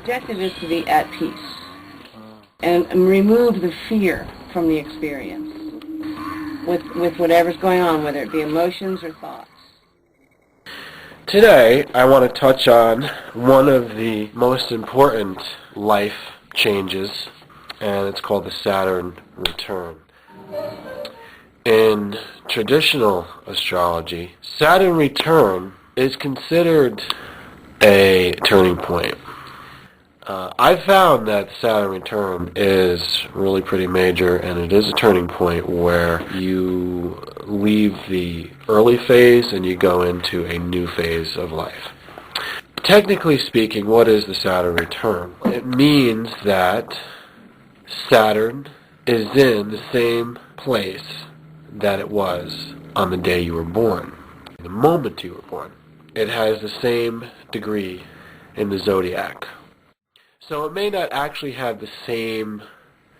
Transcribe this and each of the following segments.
objective is to be at peace and remove the fear from the experience with whatever's going on, whether it be emotions or thoughts. Today, I want to touch on one of the most important life changes, and it's called the Saturn Return. In traditional astrology, Saturn Return is considered a turning point. I've found that Saturn Return is really pretty major, and it is a turning point where you leave the early phase and you go into a new phase of life. Technically speaking, what is the Saturn Return? It means that Saturn is in the same place that it was on the day you were born, the moment you were born. It has the same degree in the zodiac. So it may not actually have the same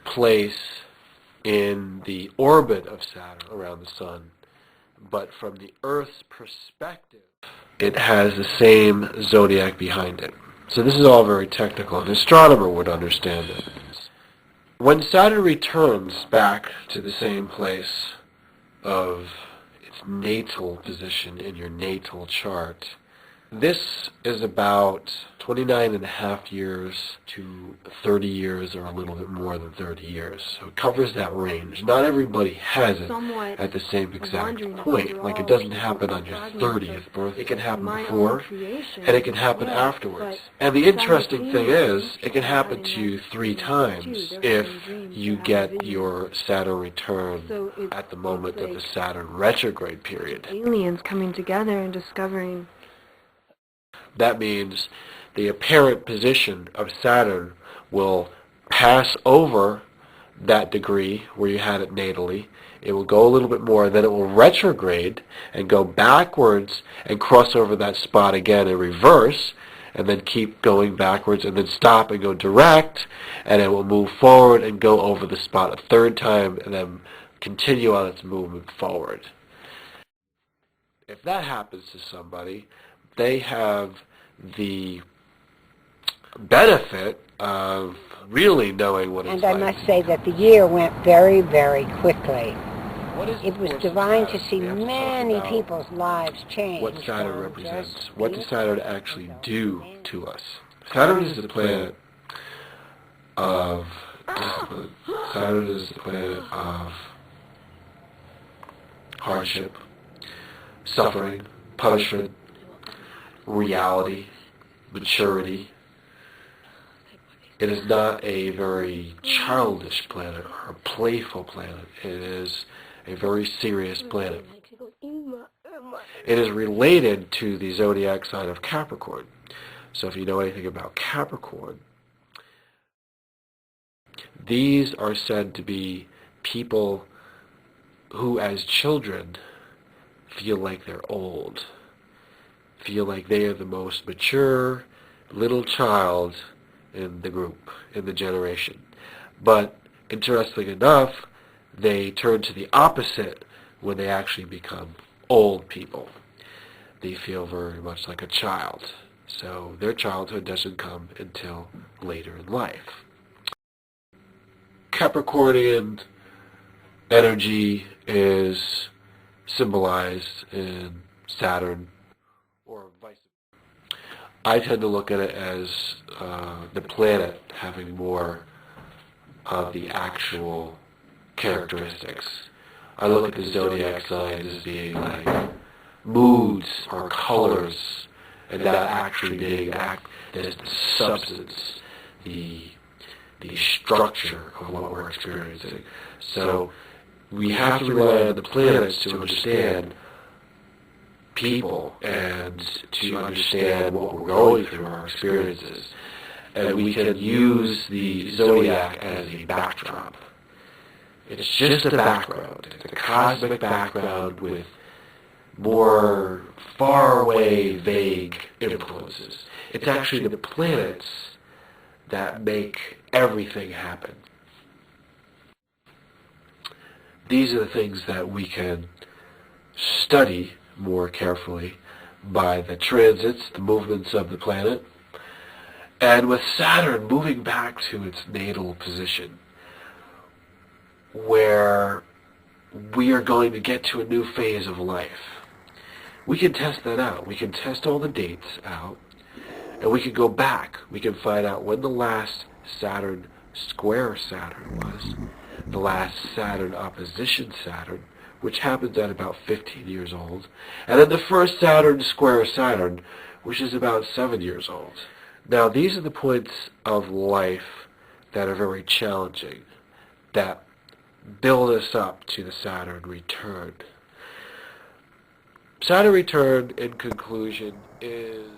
place in the orbit of Saturn around the Sun, but from the Earth's perspective, it has the same zodiac behind it. So this is all very technical. An astronomer would understand it. When Saturn returns back to the same place of its natal position in your natal chart, this is about 29 and a half years to 30 years, or a little bit more than 30 years. So it covers that range. Not everybody has it at the same exact point. Like, it doesn't happen on your 30th birthday. It can happen before, and it can happen afterwards. And the interesting thing is, it can happen to you 3 times if you get your Saturn return at the moment of the Saturn retrograde period. Aliens coming together and discovering. That means the apparent position of Saturn will pass over that degree where you had it natally. It will go a little bit more, then it will retrograde and go backwards and cross over that spot again in reverse, and then keep going backwards, and then stop and go direct, and it will move forward and go over the spot a 3rd time, and then continue on its movement forward. If that happens to somebody, they have the benefit of really knowing what it's like. And I must say that the year went very, very quickly. It was divine to see many people's lives change. What Saturn represents. What does Saturn actually do to us? Saturn is the planet of discipline. Saturn is the planet of hardship, suffering, punishment, reality, maturity. It is not a very childish planet or a playful planet. It is a very serious planet. It is related to the zodiac sign of Capricorn. So if you know anything about Capricorn, these are said to be people who as children feel like they're old. Feel like they are the most mature little child in the group, in the generation. But interestingly enough, they turn to the opposite when they actually become old people. They feel very much like a child. So their childhood doesn't come until later in life. Capricornian energy is symbolized in Saturn, or vice versa. I tend to look at it as the planet having more of the actual characteristics. I look at the zodiac signs as being like moods or colors, and not actually being the substance, the structure of what we're experiencing. So we have to rely on the planets to understand people and to understand what we're going through, our experiences. And we can use the zodiac as a backdrop. It's just a background. It's a cosmic background with more far-away, vague influences. It's actually the planets that make everything happen. These are the things that we can study more carefully by the transits, the movements of the planet, And with Saturn moving back to its natal position, where we are going to get to a new phase of life, we can test that out. We can test all the dates out, and we can go back. We can find out when the last Saturn square Saturn was, the last Saturn opposition Saturn, which happens at about 15 years old, and then the first Saturn square Saturn, which is about 7 years old. Now, these are the points of life that are very challenging, that build us up to the Saturn return. Saturn return, in conclusion, is